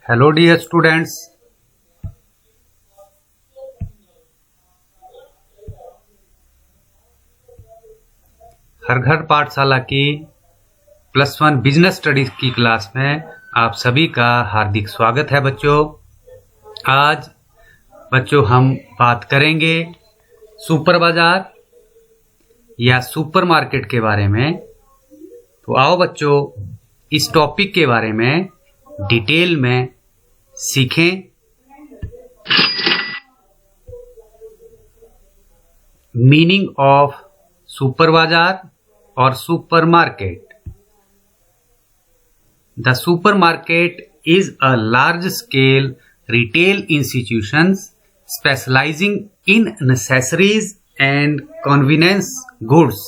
Hello dear students. हर घर पाठशाला की +1 बिजनेस स्टडीज की क्लास में आप सभी का हार्दिक स्वागत है बच्चों। आज बच्चों हम बात करेंगे सुपर बाजार या सुपर मार्केट के बारे में। तो आओ बच्चों इस टॉपिक के बारे में डिटेल में सीखें। मीनिंग ऑफ सुपर बाजार और super market. The super market is a large scale retail institutions specializing in necessaries and convenience goods.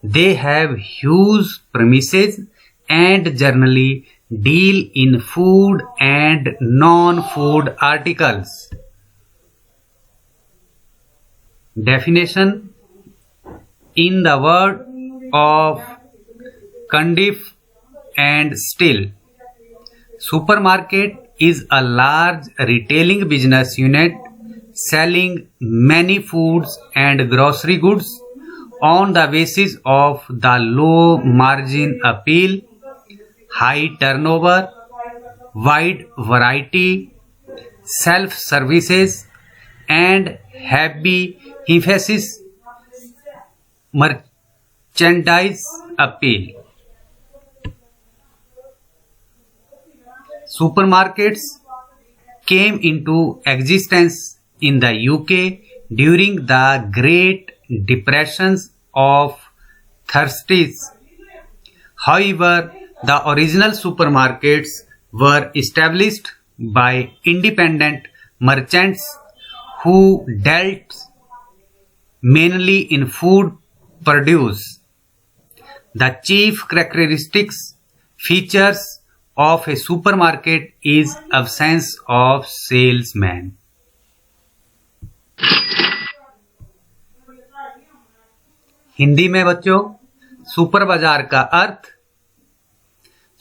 They have huge premises and generally deal in food and non-food articles. Definition: in the word of Cundiff and Still, supermarket is a large retailing business unit selling many foods and grocery goods on the basis of the low margin appeal, high turnover, wide variety, self-services, and heavy emphasis merchandise appeal. Supermarkets came into existence in the UK during the Great Depressions of 30s. However, the original supermarkets were established by independent merchants who dealt mainly in food produce. The chief characteristics, features of a supermarket is absence of salesman. Hindi में बच्चों super बाजार का अर्थ।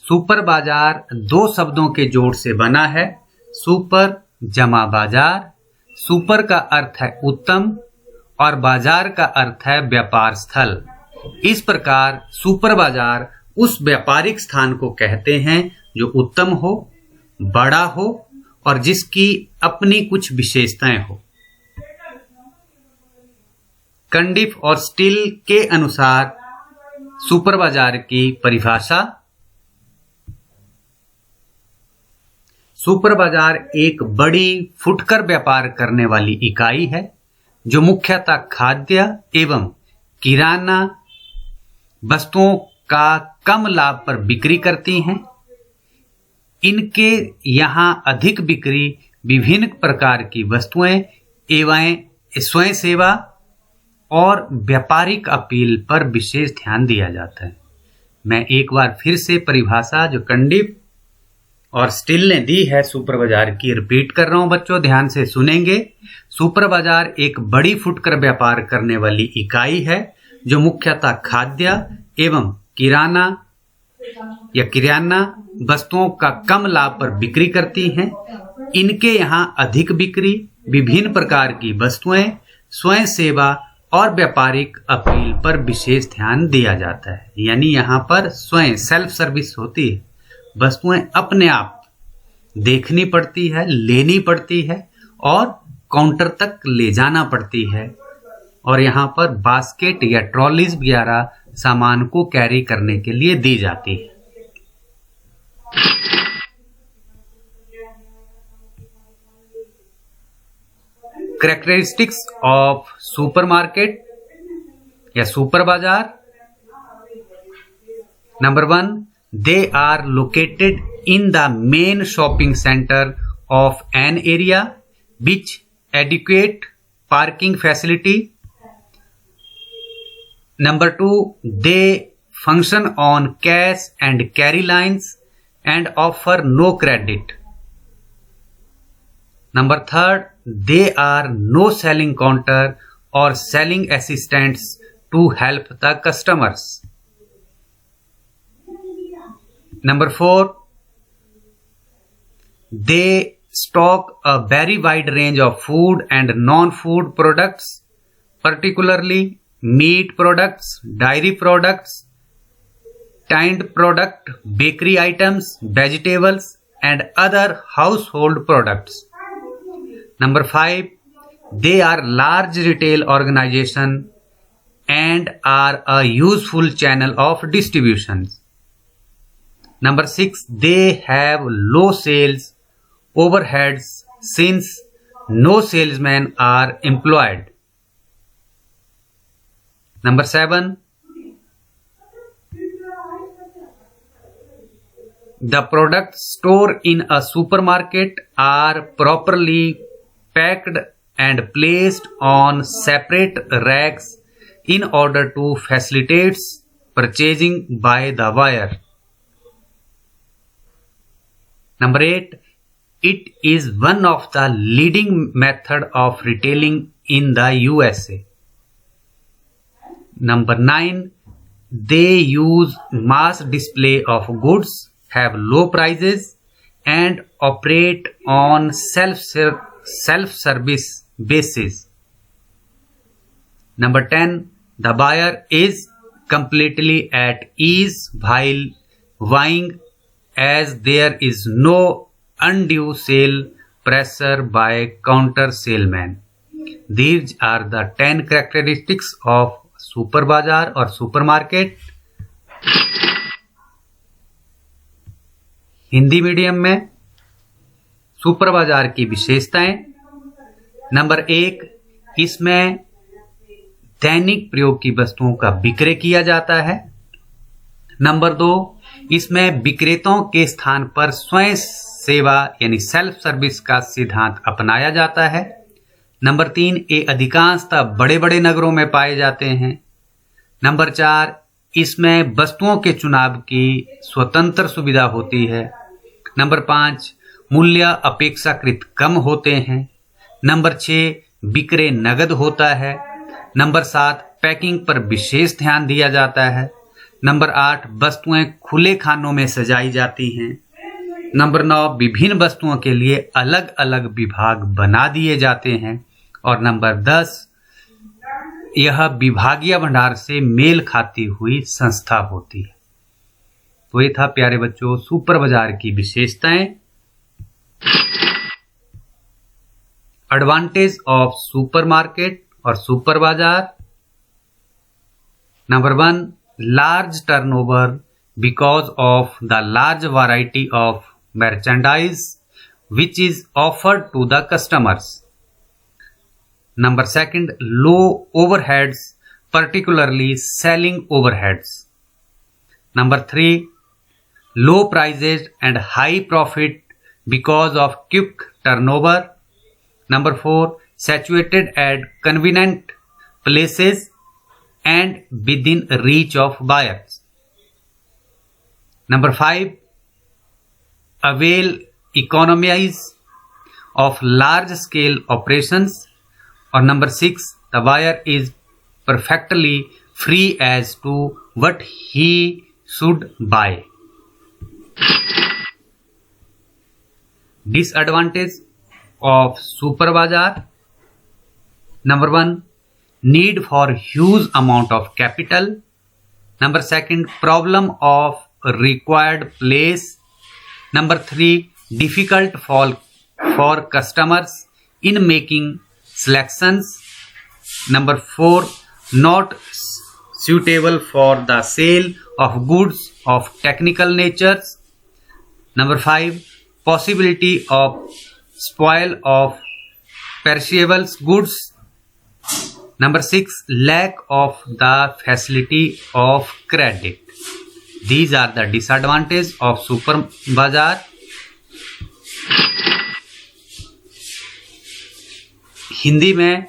Super बाजार दो शब्दों के जोड़ से बना है, सुपर जमा बाजार। सुपर का अर्थ है उत्तम और बाजार का अर्थ है व्यापार स्थल। इस प्रकार सुपर बाजार उस व्यापारिक स्थान को कहते हैं जो उत्तम हो, बड़ा हो और जिसकी अपनी कुछ विशेषताएं हो। कंडिफ और स्टिल के अनुसार सुपर बाजार की परिभाषा: सुपर बाजार एक बड़ी फुटकर व्यापार करने वाली इकाई है जो मुख्यतः खाद्य एवं किराना वस्तुओं का कम लाभ पर बिक्री करती हैं। इनके यहाँ अधिक बिक्री विभिन्न प्रकार की वस्तुएं एवं स्वयं सेवा और व्यापारिक अपील पर विशेष ध्यान दिया जाता है। मैं एक बार फिर से परिभाषा जो कंडिफ और स्टिल ने दी है सुपर बाजार की रिपीट कर रहा हूं बच्चों, ध्यान से सुनेंगे। सुपर बाजार एक बड़ी फुटकर व्यापार करने वाली इकाई है जो मुख्यतः खाद्य एवं किराना वस्तुओं का कम लाभ पर बिक्री करती हैं। इनके यहाँ अधिक बिक्री विभिन्न प्रकार की वस्तुएं, स्वयं सेवा और व्यापारिक अपील पर विशेष ध्यान दिया जाता है। यानी यहाँ पर स्वयं सेल्फ सर्विस होती है, वस्तुएं अपने आप देखनी पड़ती है, लेनी पड़ती है और काउंटर तक ले जाना पड़ती है। और यहाँ पर बास्केट या ट्रॉलीज वगैरह सामान को कैरी करने के लिए दी जाती है। कैरेक्टरिस्टिक्स ऑफ सुपरमार्केट या सुपर बाजार। Number 1, they are located in the main shopping centre of an area which adequate parking facility. Number 2, they function on cash and carry lines and offer no credit. Number 3, they are no selling counter or selling assistants to help the customers. Number 4, They stock a very wide range of food and non-food products, particularly meat products, dairy products, tinned product, bakery items, vegetables, and other household products. Number 5, they are large retail organization and are a useful channel of distribution. Number 6, they have low sales overheads since no salesmen are employed. Number 7, the products stored in a supermarket are properly packed and placed on separate racks in order to facilitate purchasing by the buyer. Number 8, it is one of the leading method of retailing in the USA. Number 9, they use mass display of goods, have low prices, and operate on self-service basis. Number 10, the buyer is completely at ease while buying, as there is no undue sale pressure by counter salesmen. These are the 10 characteristics of super बाजार और supermarket. Hindi medium में super बाजार की विशेषताएं। Number 1, इसमें दैनिक प्रयोग की वस्तुओं का विक्रय किया जाता है। नंबर 2, इसमें विक्रेताओं के स्थान पर स्वयं सेवा यानी सेल्फ सर्विस का सिद्धांत अपनाया जाता है। नंबर 3, ये अधिकांशतः बड़े बड़े नगरों में पाए जाते हैं। नंबर 4, इसमें वस्तुओं के चुनाव की स्वतंत्र सुविधा होती है। नंबर 5, मूल्य अपेक्षाकृत कम होते हैं। नंबर 6, विक्रय नगद होता है। नंबर 7, पैकिंग पर विशेष ध्यान दिया जाता है। नंबर 8, वस्तुएं खुले खानों में सजाई जाती हैं। नंबर 9, विभिन्न वस्तुओं के लिए अलग अलग विभाग बना दिए जाते हैं। और नंबर 10, यह विभागीय भंडार से मेल खाती हुई संस्था होती है। तो ये था प्यारे बच्चों सुपर बाजार की विशेषताएं। एडवांटेज ऑफ सुपरमार्केट और सुपर बाजार। Number 1, large turnover because of the large variety of merchandise which is offered to the customers. Number 2, low overheads, particularly selling overheads. Number 3, low prices and high profit because of quick turnover. Number 4, situated at convenient places and within reach of buyers. Number 5, avail economies of large scale operations. Or number 6, the buyer is perfectly free as to what he should buy. Disadvantage of super bazaar. Number 1, need for huge amount of capital. Number 2, problem of required place. Number 3, difficult for customers in making selections. Number 4, not suitable for the sale of goods of technical natures. Number 5, possibility of spoil of perishable goods. Number 6, lack of the facility of credit. These are the disadvantages of super बाजार। हिंदी में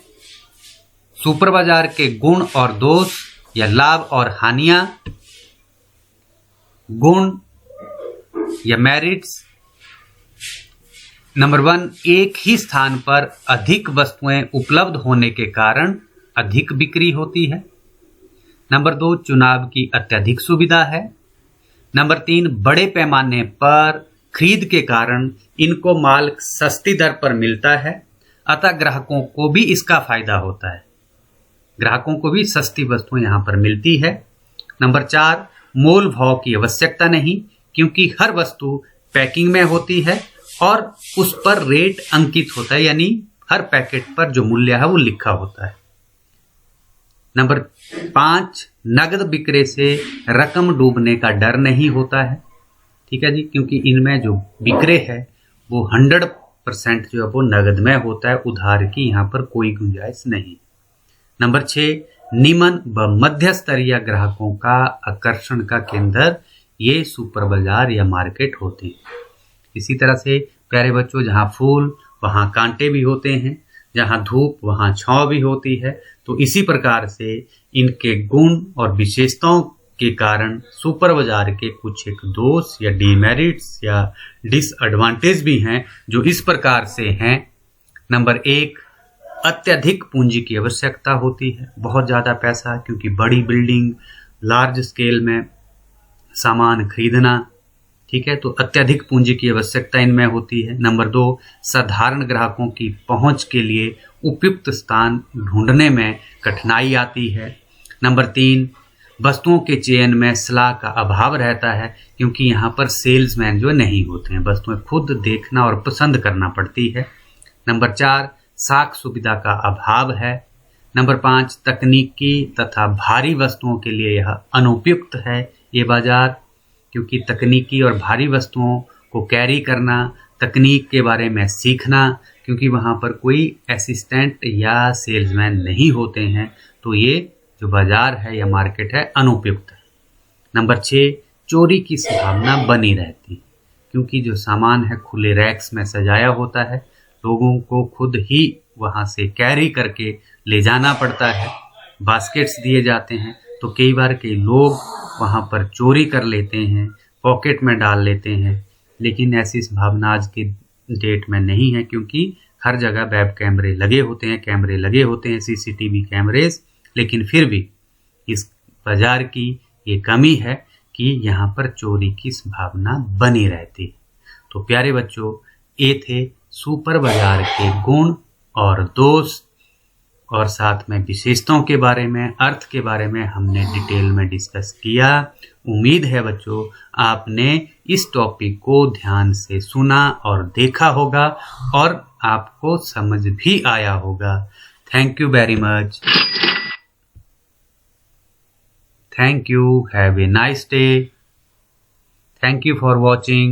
super बाजार के गुण और दोष या लाभ और हानियां। गुण या मेरिट्स। नंबर 1, एक ही स्थान पर अधिक वस्तुएं उपलब्ध होने के कारण अधिक बिक्री होती है। नंबर 2, चुनाव की अत्यधिक सुविधा है। नंबर 3, बड़े पैमाने पर खरीद के कारण इनको माल सस्ती दर पर मिलता है, अतः ग्राहकों को भी इसका फायदा होता है। ग्राहकों को भी सस्ती वस्तुएं यहाँ पर मिलती है। नंबर 4, मोल भाव की आवश्यकता नहीं, क्योंकि हर वस्तु पैकिंग में होती है और उस पर रेट अंकित होता है, यानी हर पैकेट पर जो मूल्य है वो लिखा होता है। नंबर 5, नगद बिक्रे से रकम डूबने का डर नहीं होता है। ठीक है जी, क्योंकि इनमें जो बिक्रे है वो 100% जो है वो नगद में होता है, उधार की यहाँ पर कोई गुंजाइश नहीं। नंबर 6, निम्न व मध्य स्तरीय ग्राहकों का आकर्षण का केंद्र ये सुपर बाजार या मार्केट होते हैं। इसी तरह से प्यारे बच्चों, जहाँ फूल वहाँ कांटे भी होते हैं, जहाँ धूप वहाँ छांव भी होती है। तो इसी प्रकार से इनके गुण और विशेषताओं के कारण सुपर बाजार के कुछ एक दोष या डीमेरिट्स या डिसएडवांटेज भी हैं, जो इस प्रकार से हैं। नंबर 1, अत्यधिक पूंजी की आवश्यकता होती है, बहुत ज़्यादा पैसा, क्योंकि बड़ी बिल्डिंग, लार्ज स्केल में सामान खरीदना, ठीक है, तो अत्यधिक पूंजी की आवश्यकता इनमें होती है। नंबर 2, साधारण ग्राहकों की पहुंच के लिए उपयुक्त स्थान ढूंढने में कठिनाई आती है। नंबर 3, वस्तुओं के चयन में सलाह का अभाव रहता है, क्योंकि यहाँ पर सेल्समैन जो नहीं होते हैं, वस्तुएं खुद देखना और पसंद करना पड़ती है। नंबर 4, साख सुविधा का अभाव है। नंबर 5, तकनीकी तथा भारी वस्तुओं के लिए यह अनुपयुक्त है ये बाजार, क्योंकि तकनीकी और भारी वस्तुओं को कैरी करना, तकनीक के बारे में सीखना, क्योंकि वहाँ पर कोई असिस्टेंट या सेल्समैन नहीं होते हैं, तो ये जो बाजार है या मार्केट है अनुपयुक्त है। नंबर 6, चोरी की संभावना बनी रहती है, क्योंकि जो सामान है खुले रैक्स में सजाया होता है, लोगों को खुद ही वहाँ से कैरी करके ले जाना पड़ता है, बास्केट्स दिए जाते हैं, तो कई बार कई लोग वहाँ पर चोरी कर लेते हैं, पॉकेट में डाल लेते हैं। लेकिन ऐसी संभावना आज की डेट में नहीं है, क्योंकि हर जगह वेब कैमरे लगे होते हैं, कैमरे लगे होते हैं, सीसीटीवी कैमरेज। लेकिन फिर भी इस बाजार की ये कमी है कि यहाँ पर चोरी की संभावना बनी रहती है। तो प्यारे बच्चों, ये थे सुपर बाजार के गुण और दोष और साथ में विशेषताओं के बारे में, अर्थ के बारे में हमने डिटेल में डिस्कस किया। उम्मीद है बच्चों आपने इस टॉपिक को ध्यान से सुना और देखा होगा और आपको समझ भी आया होगा। Thank you very much. Thank you. Have a nice day. Thank you for watching.